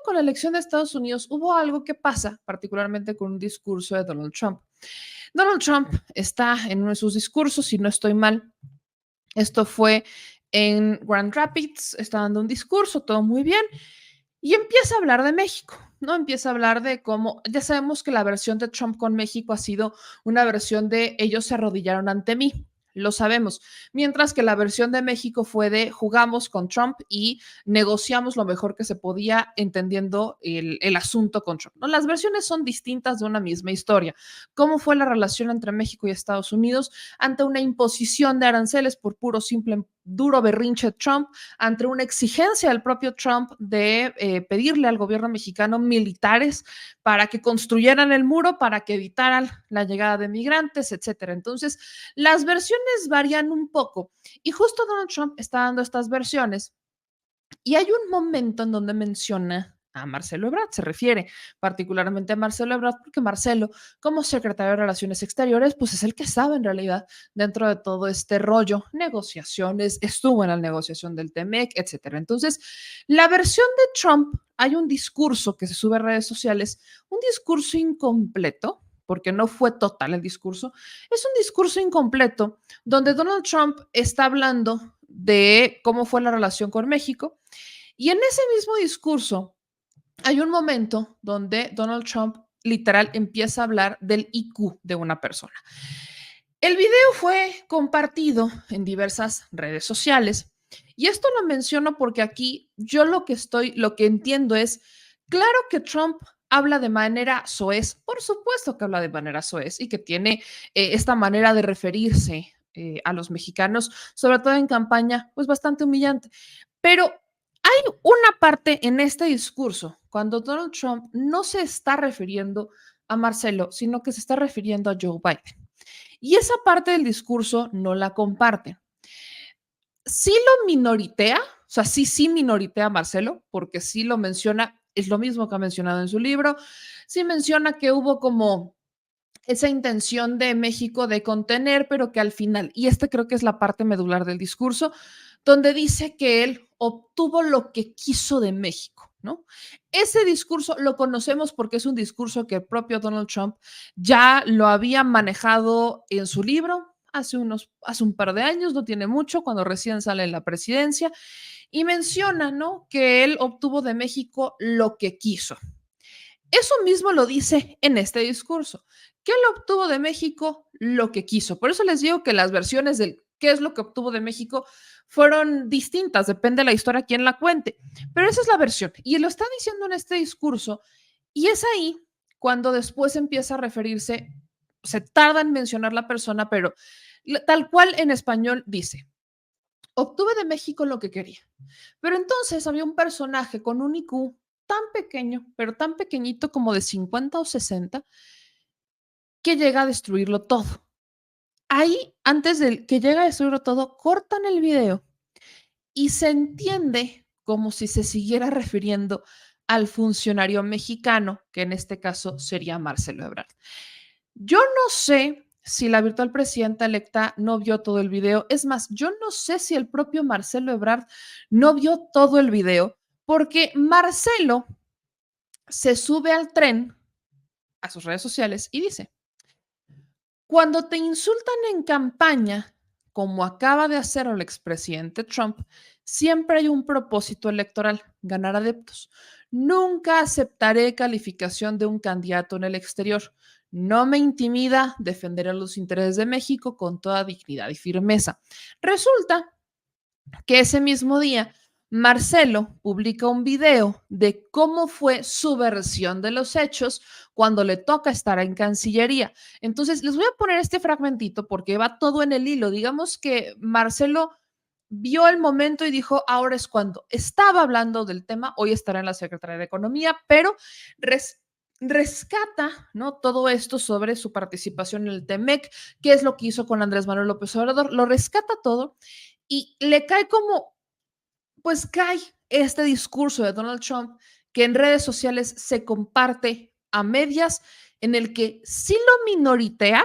con la elección de Estados Unidos, hubo algo que pasa, particularmente con un discurso de Donald Trump. Donald Trump está en uno de sus discursos, si no estoy mal, esto fue en Grand Rapids, está dando un discurso, todo muy bien, y empieza a hablar de México, ¿no? Empieza a hablar de cómo, ya sabemos que la versión de Trump con México ha sido una versión de ellos se arrodillaron ante mí, lo sabemos, mientras que la versión de México fue de jugamos con Trump y negociamos lo mejor que se podía entendiendo el asunto con Trump, ¿no? Las versiones son distintas de una misma historia. ¿Cómo fue la relación entre México y Estados Unidos ante una imposición de aranceles por puro simple duro berrinche de Trump, ante una exigencia del propio Trump de pedirle al gobierno mexicano militares para que construyeran el muro, para que evitaran la llegada de migrantes, etcétera? Entonces, las versiones varían un poco y justo Donald Trump está dando estas versiones y hay un momento en donde menciona a Marcelo Ebrard, se refiere particularmente a Marcelo Ebrard, porque Marcelo, como secretario de Relaciones Exteriores, pues es el que sabe en realidad dentro de todo este rollo, negociaciones, estuvo en la negociación del TEMEC, etcétera. Entonces, la versión de Trump, hay un discurso que se sube a redes sociales, un discurso incompleto, porque no fue total el discurso, es un discurso incompleto donde Donald Trump está hablando de cómo fue la relación con México y en ese mismo discurso hay un momento donde Donald Trump literal empieza a hablar del IQ de una persona. El video fue compartido en diversas redes sociales y esto lo menciono porque aquí yo lo que entiendo es, claro que Trump habla de manera soez, por supuesto que habla de manera soez y que tiene esta manera de referirse a los mexicanos, sobre todo en campaña, pues bastante humillante. Pero hay una parte en este discurso cuando Donald Trump no se está refiriendo a Marcelo, sino que se está refiriendo a Joe Biden. Y esa parte del discurso no la comparte. Sí lo minoritea, o sea, sí minoritea a Marcelo, porque sí lo menciona, es lo mismo que ha mencionado en su libro, sí menciona que hubo como esa intención de México de contener, pero que al final, y este creo que es la parte medular del discurso, donde dice que él obtuvo lo que quiso de México, ¿no? Ese discurso lo conocemos porque es un discurso que el propio Donald Trump ya lo había manejado en su libro hace un par de años, no tiene mucho, cuando recién sale en la presidencia, y menciona, ¿no? Que él obtuvo de México lo que quiso. Eso mismo lo dice en este discurso, que él obtuvo de México lo que quiso. Por eso les digo que las versiones del qué es lo que obtuvo de México fueron distintas, depende de la historia quien la cuente, pero esa es la versión. Y lo está diciendo en este discurso y es ahí cuando después empieza a referirse, se tarda en mencionar la persona, pero tal cual en español dice, obtuve de México lo que quería. Pero entonces había un personaje con un IQ tan pequeño, pero tan pequeñito como de 50 o 60, que llega a destruirlo todo. Ahí, antes de que llega a destruirlo todo, cortan el video y se entiende como si se siguiera refiriendo al funcionario mexicano, que en este caso sería Marcelo Ebrard. Yo no sé si la virtual presidenta electa no vio todo el video. Es más, yo no sé si el propio Marcelo Ebrard no vio todo el video, porque Marcelo se sube al tren a sus redes sociales y dice, cuando te insultan en campaña, como acaba de hacer el expresidente Trump, siempre hay un propósito electoral, ganar adeptos. Nunca aceptaré calificación de un candidato en el exterior. No me intimida, defenderé los intereses de México con toda dignidad y firmeza. Resulta que ese mismo día Marcelo publica un video de cómo fue su versión de los hechos cuando le toca estar en Cancillería. Entonces, les voy a poner este fragmentito porque va todo en el hilo. Digamos que Marcelo vio el momento y dijo, ahora es cuando. Estaba hablando del tema, hoy estará en la Secretaría de Economía, pero rescata, ¿no? Todo esto sobre su participación en el TEMEC, qué es lo que hizo con Andrés Manuel López Obrador, lo rescata todo y le cae como, pues cae este discurso de Donald Trump que en redes sociales se comparte a medias, en el que sí lo minoritea,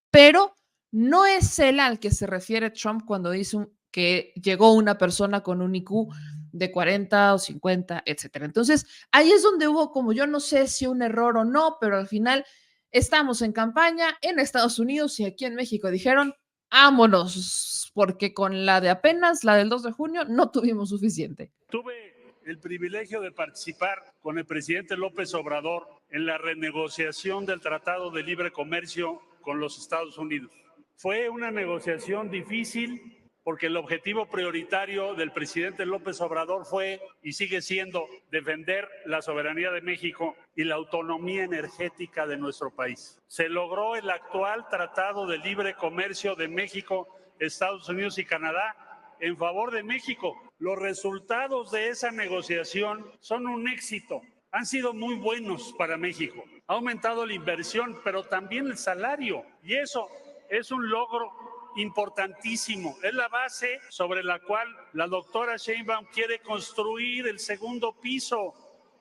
pero no es él al que se refiere Trump cuando dice que llegó una persona con un IQ de 40 o 50, etcétera. Entonces, ahí es donde hubo como, yo no sé si un error o no, pero al final estamos en campaña en Estados Unidos y aquí en México dijeron, vámonos, porque con la de apenas, la del 2 de junio, no tuvimos suficiente. Tuve el privilegio de participar con el presidente López Obrador en la renegociación del Tratado de Libre Comercio con los Estados Unidos. Fue una negociación difícil porque el objetivo prioritario del presidente López Obrador fue y sigue siendo defender la soberanía de México y la autonomía energética de nuestro país. Se logró el actual Tratado de Libre Comercio de México, Estados Unidos y Canadá en favor de México. Los resultados de esa negociación son un éxito. Han sido muy buenos para México. Ha aumentado la inversión, pero también el salario. Y eso es un logro importantísimo. Es la base sobre la cual la doctora Sheinbaum quiere construir el segundo piso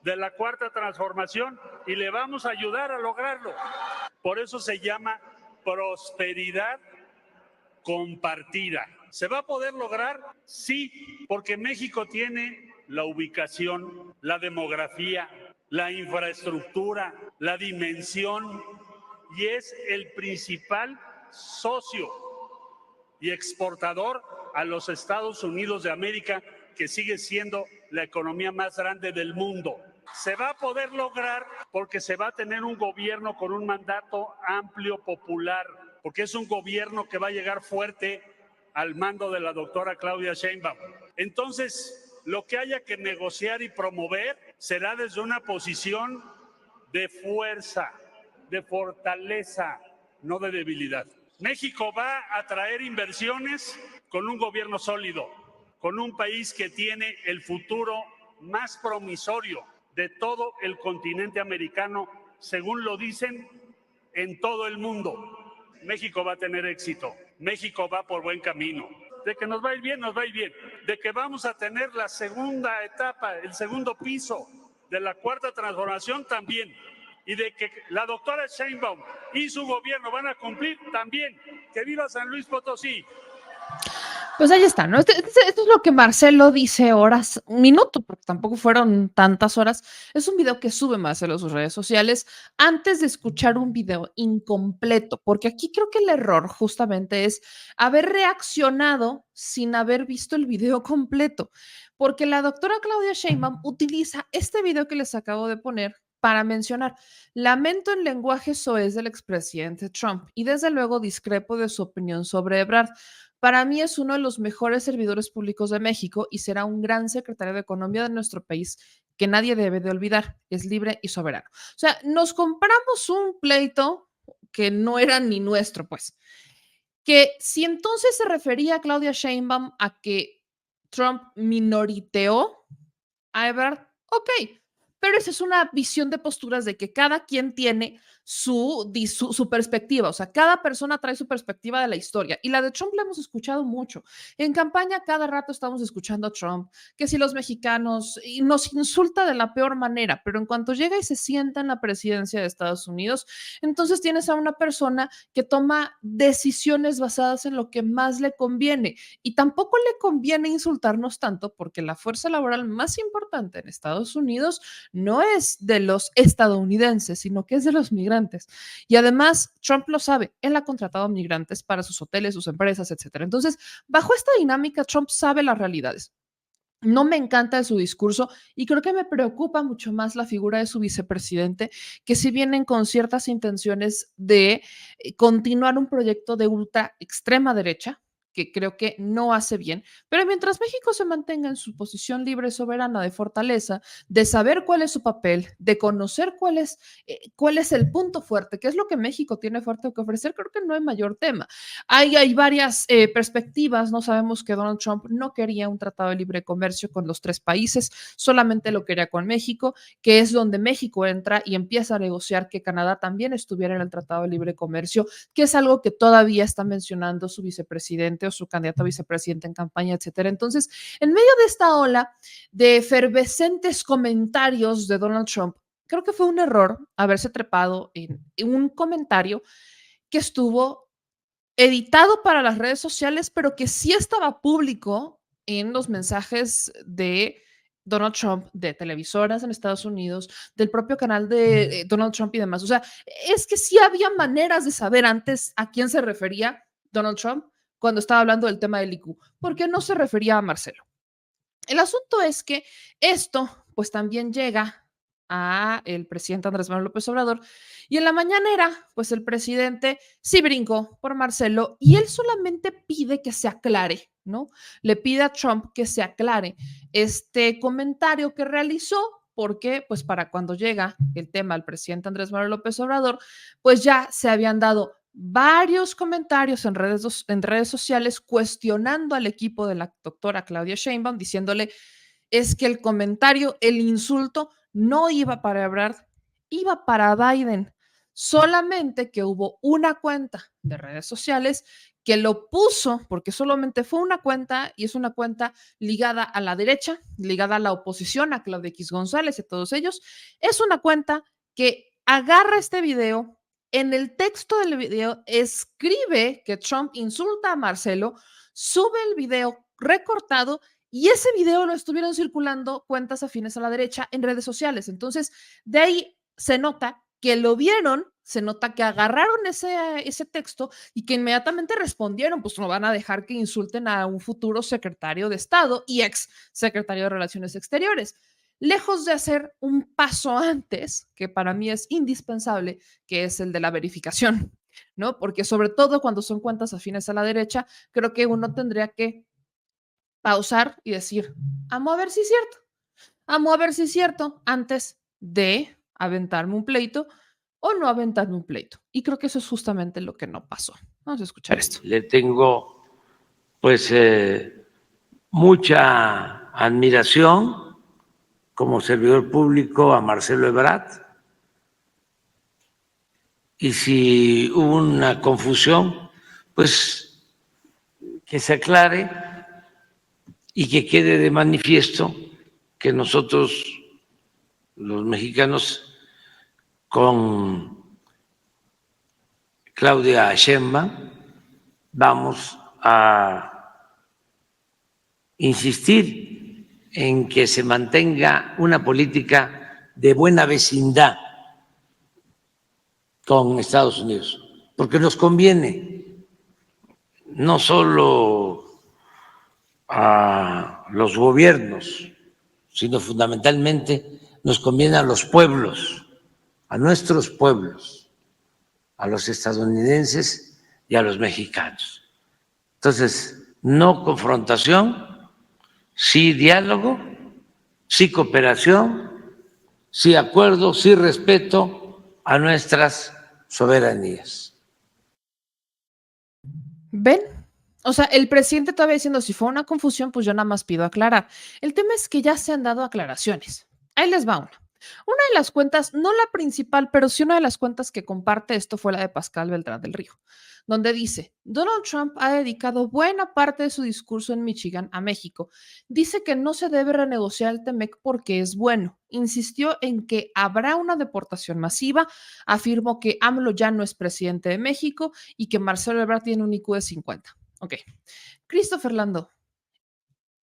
de la cuarta transformación y le vamos a ayudar a lograrlo. Por eso se llama prosperidad compartida. ¿Se va a poder lograr? Sí, porque México tiene la ubicación, la demografía, la infraestructura, la dimensión y es el principal socio y exportador a los Estados Unidos de América, que sigue siendo la economía más grande del mundo. Se va a poder lograr porque se va a tener un gobierno con un mandato amplio, popular, porque es un gobierno que va a llegar fuerte al mando de la doctora Claudia Sheinbaum. Entonces, lo que haya que negociar y promover será desde una posición de fuerza, de fortaleza, no de debilidad. México va a atraer inversiones con un gobierno sólido, con un país que tiene el futuro más promisorio de todo el continente americano, según lo dicen en todo el mundo. México va a tener éxito, México va por buen camino. De que nos va a ir bien, nos va a ir bien. De que vamos a tener la segunda etapa, el segundo piso de la cuarta transformación también. Y de que la doctora Sheinbaum y su gobierno van a cumplir también. ¡Que viva San Luis Potosí! Pues ahí está, ¿no? Esto es lo que Marcelo dice horas, un minuto, porque tampoco fueron tantas horas. Es un video que sube Marcelo a sus redes sociales antes de escuchar un video incompleto, porque aquí creo que el error justamente es haber reaccionado sin haber visto el video completo, porque la doctora Claudia Sheinbaum utiliza este video que les acabo de poner para mencionar, lamento el lenguaje soez del expresidente Trump y desde luego discrepo de su opinión sobre Ebrard. Para mí es uno de los mejores servidores públicos de México y será un gran secretario de Economía de nuestro país que nadie debe de olvidar. Es libre y soberano. O sea, nos compramos un pleito que no era ni nuestro, pues. Que si entonces se refería a Claudia Sheinbaum a que Trump minoriteó a Ebrard, ok, pero esa es una visión de posturas de que cada quien tiene su perspectiva, o sea, cada persona trae su perspectiva de la historia y la de Trump la hemos escuchado mucho. En campaña cada rato estamos escuchando a Trump, que si los mexicanos, y nos insulta de la peor manera, pero en cuanto llega y se sienta en la presidencia de Estados Unidos, entonces tienes a una persona que toma decisiones basadas en lo que más le conviene y tampoco le conviene insultarnos tanto porque la fuerza laboral más importante en Estados Unidos no es de los estadounidenses, sino que es de los migrantes. Y además, Trump lo sabe, él ha contratado migrantes para sus hoteles, sus empresas, etcétera. Entonces, bajo esta dinámica, Trump sabe las realidades. No me encanta su discurso y creo que me preocupa mucho más la figura de su vicepresidente, que si vienen con ciertas intenciones de continuar un proyecto de ultra extrema derecha, que creo que no hace bien, pero mientras México se mantenga en su posición libre, soberana, de fortaleza, de saber cuál es su papel, de conocer cuál es el punto fuerte, qué es lo que México tiene fuerte que ofrecer, creo que no hay mayor tema. Hay varias perspectivas, no sabemos que Donald Trump no quería un tratado de libre comercio con los tres países, solamente lo quería con México, que es donde México entra y empieza a negociar que Canadá también estuviera en el tratado de libre comercio, que es algo que todavía está mencionando su vicepresidente o su candidato a vicepresidente en campaña, etcétera. Entonces, en medio de esta ola de efervescentes comentarios de Donald Trump, creo que fue un error haberse trepado en un comentario que estuvo editado para las redes sociales, pero que sí estaba público en los mensajes de Donald Trump, de televisoras en Estados Unidos, del propio canal de Donald Trump y demás. O sea, es que sí había maneras de saber antes a quién se refería Donald Trump cuando estaba hablando del tema del IQ, porque no se refería a Marcelo. El asunto es que esto, pues también llega a el presidente Andrés Manuel López Obrador y en la mañanera, pues el presidente sí brincó por Marcelo y él solamente pide que se aclare, ¿no? Le pide a Trump que se aclare este comentario que realizó porque, pues para cuando llega el tema al presidente Andrés Manuel López Obrador, pues ya se habían dado varios comentarios en redes sociales cuestionando al equipo de la doctora Claudia Sheinbaum, diciéndole es que el comentario, el insulto, no iba para Ebrard, iba para Biden. Solamente que hubo una cuenta de redes sociales que lo puso, porque solamente fue una cuenta y es una cuenta ligada a la derecha, ligada a la oposición, a Claudia X González y a todos ellos. Es una cuenta que agarra este video, en el texto del video escribe que Trump insulta a Marcelo, sube el video recortado y ese video lo estuvieron circulando cuentas afines a la derecha en redes sociales. Entonces, de ahí se nota que lo vieron, se nota que agarraron ese texto y que inmediatamente respondieron, pues no van a dejar que insulten a un futuro secretario de Estado y ex secretario de Relaciones Exteriores. Lejos de hacer un paso antes, que para mí es indispensable, que es el de la verificación, ¿no? Porque sobre todo cuando son cuentas afines a la derecha, creo que uno tendría que pausar y decir, amo a ver si es cierto, amo a ver si es cierto, antes de aventarme un pleito o no aventarme un pleito. Y creo que eso es justamente lo que no pasó. Vamos a escuchar esto. Le tengo pues mucha admiración como servidor público a Marcelo Ebrard. Y si hubo una confusión, pues que se aclare y que quede de manifiesto que nosotros, los mexicanos, con Claudia Sheinbaum, vamos a insistir en que se mantenga una política de buena vecindad con Estados Unidos, porque nos conviene no solo a los gobiernos, sino fundamentalmente nos conviene a los pueblos, a nuestros pueblos, a los estadounidenses y a los mexicanos. Entonces, no confrontación, sí diálogo, sí cooperación, sí acuerdo, sí respeto a nuestras soberanías. ¿Ven? O sea, el presidente todavía diciendo, si fue una confusión, pues yo nada más pido aclarar. El tema es que ya se han dado aclaraciones. Ahí les va una. Una de las cuentas, no la principal, pero sí una de las cuentas que comparte esto fue la de Pascal Beltrán del Río, donde dice, Donald Trump ha dedicado buena parte de su discurso en Michigan a México. Dice que no se debe renegociar el TEMEC porque es bueno. Insistió en que habrá una deportación masiva. Afirmó que AMLO ya no es presidente de México y que Marcelo Ebrard tiene un IQ de 50. Ok. Christopher Landau,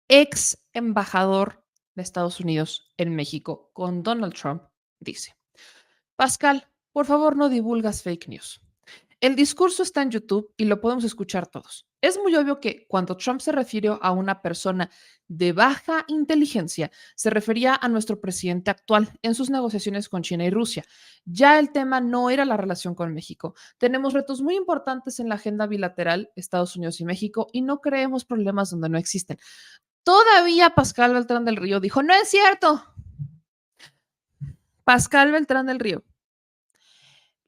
ex embajador de Estados Unidos en México con Donald Trump, dice, Pascal, por favor no divulgas fake news. El discurso está en YouTube y lo podemos escuchar todos. Es muy obvio que cuando Trump se refirió a una persona de baja inteligencia, se refería a nuestro presidente actual en sus negociaciones con China y Rusia. Ya el tema no era la relación con México. Tenemos retos muy importantes en la agenda bilateral Estados Unidos y México y no creemos problemas donde no existen. Todavía Pascal Beltrán del Río dijo, no es cierto. Pascal Beltrán del Río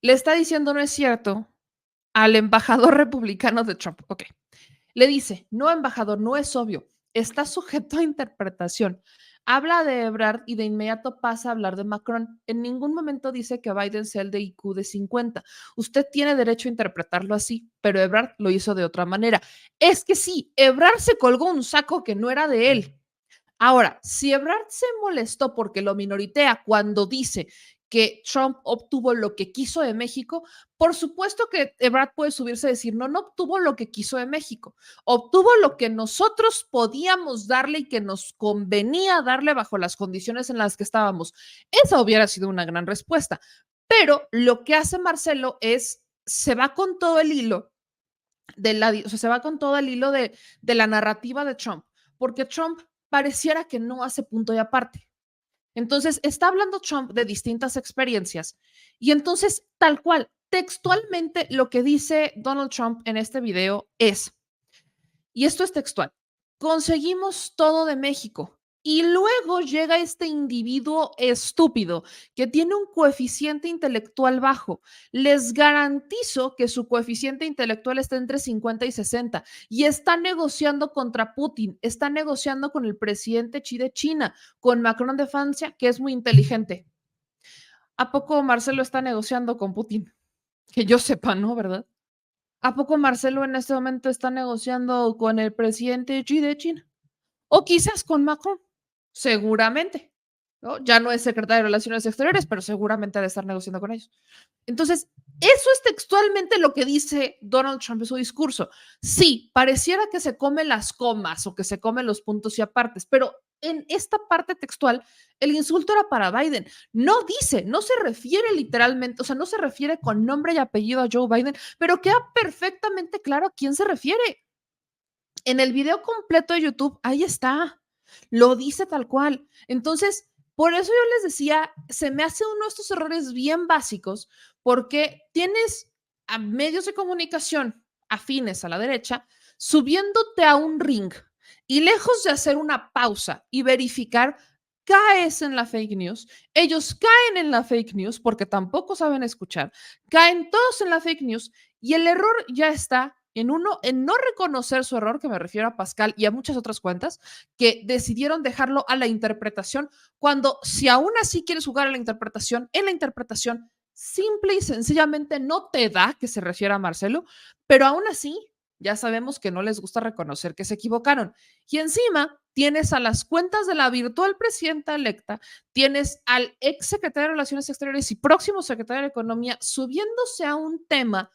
le está diciendo no es cierto al embajador republicano de Trump. Ok. Le dice, no, embajador, no es obvio. Está sujeto a interpretación. Habla de Ebrard y de inmediato pasa a hablar de Macron. En ningún momento dice que Biden sea el de IQ de 50. Usted tiene derecho a interpretarlo así, pero Ebrard lo hizo de otra manera. Es que sí, Ebrard se colgó un saco que no era de él. Ahora, si Ebrard se molestó porque lo minoritea cuando dice que Trump obtuvo lo que quiso de México, por supuesto que Ebrard puede subirse y decir, no, no obtuvo lo que quiso de México, obtuvo lo que nosotros podíamos darle y que nos convenía darle bajo las condiciones en las que estábamos. Esa hubiera sido una gran respuesta, pero lo que hace Marcelo es, se va con todo el hilo o sea, se va con todo el hilo de la narrativa de Trump, porque Trump pareciera que no hace punto y aparte. Entonces, está hablando Trump de distintas experiencias y entonces, tal cual, textualmente lo que dice Donald Trump en este video es, y esto es textual, conseguimos todo de México. Y luego llega este individuo estúpido que tiene un coeficiente intelectual bajo. Les garantizo que su coeficiente intelectual está entre 50 y 60 y está negociando contra Putin, está negociando con el presidente Xi de China, con Macron de Francia, que es muy inteligente. ¿A poco Marcelo está negociando con Putin? Que yo sepa, ¿no? ¿Verdad? ¿A poco Marcelo en este momento está negociando con el presidente Xi de China? O quizás con Macron, seguramente, ¿no? Ya no es secretario de Relaciones Exteriores, pero seguramente ha de estar negociando con ellos. Entonces, eso es textualmente lo que dice Donald Trump en su discurso. Sí, pareciera que se come las comas o que se come los puntos y apartes, pero en esta parte textual, el insulto era para Biden. No dice, no se refiere literalmente, o sea, no se refiere con nombre y apellido a Joe Biden, pero queda perfectamente claro a quién se refiere. En el video completo de YouTube, ahí está, lo dice tal cual. Entonces, por eso yo les decía, se me hace uno de estos errores bien básicos, porque tienes a medios de comunicación afines a la derecha subiéndote a un ring y lejos de hacer una pausa y verificar, caes en la fake news, ellos caen en la fake news porque tampoco saben escuchar, caen todos en la fake news y el error ya está en uno, en no reconocer su error, que me refiero a Pascal y a muchas otras cuentas, que decidieron dejarlo a la interpretación, cuando si aún así quieres jugar a la interpretación, en la interpretación simple y sencillamente no te da que se refiera a Marcelo, pero aún así ya sabemos que no les gusta reconocer que se equivocaron. Y encima tienes a las cuentas de la virtual presidenta electa, tienes al ex secretario de Relaciones Exteriores y próximo secretario de Economía subiéndose a un tema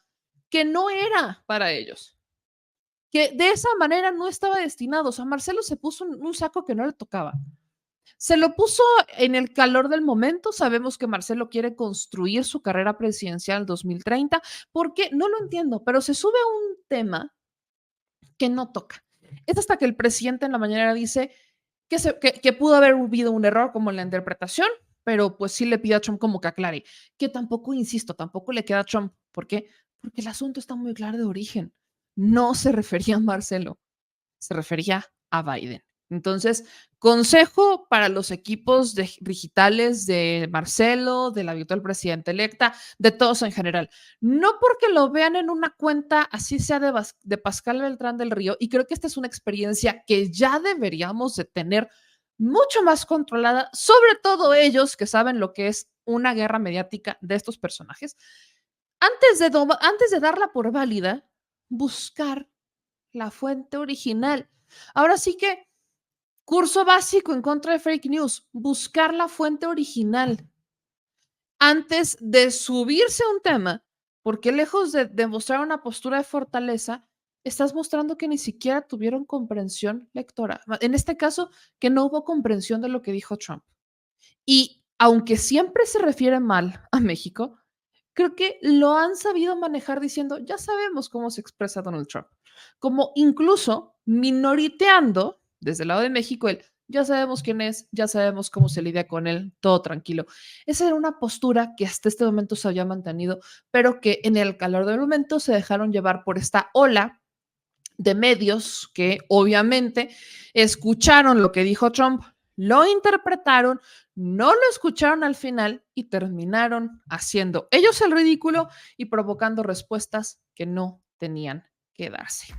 que no era para ellos, que de esa manera no estaba destinado. O sea, Marcelo se puso un saco que no le tocaba. Se lo puso en el calor del momento. Sabemos que Marcelo quiere construir su carrera presidencial 2030, porque no lo entiendo, pero se sube a un tema que no toca. Es hasta que el presidente en la mañana dice que pudo haber habido un error como en la interpretación, pero pues sí le pide a Trump como que aclare, que tampoco, insisto, tampoco le queda a Trump. ¿Por qué? Porque el asunto está muy claro de origen. No se refería a Marcelo, se refería a Biden. Entonces, consejo para los equipos digitales de Marcelo, de la virtual presidenta electa, de todos en general. No porque lo vean en una cuenta, así sea de Pascal Beltrán del Río, y creo que esta es una experiencia que ya deberíamos de tener mucho más controlada, sobre todo ellos que saben lo que es una guerra mediática de estos personajes. Antes de darla por válida, buscar la fuente original. Ahora sí que curso básico en contra de fake news, buscar la fuente original antes de subirse a un tema, porque lejos de demostrar una postura de fortaleza, estás mostrando que ni siquiera tuvieron comprensión lectora. En este caso, que no hubo comprensión de lo que dijo Trump. Y aunque siempre se refiere mal a México, creo que lo han sabido manejar diciendo, ya sabemos cómo se expresa Donald Trump, como incluso minoriteando desde el lado de México el, ya sabemos quién es, ya sabemos cómo se lidia con él, todo tranquilo. Esa era una postura que hasta este momento se había mantenido, pero que en el calor del momento se dejaron llevar por esta ola de medios que obviamente escucharon lo que dijo Trump, lo interpretaron, no lo escucharon al final y terminaron haciendo ellos el ridículo y provocando respuestas que no tenían que darse.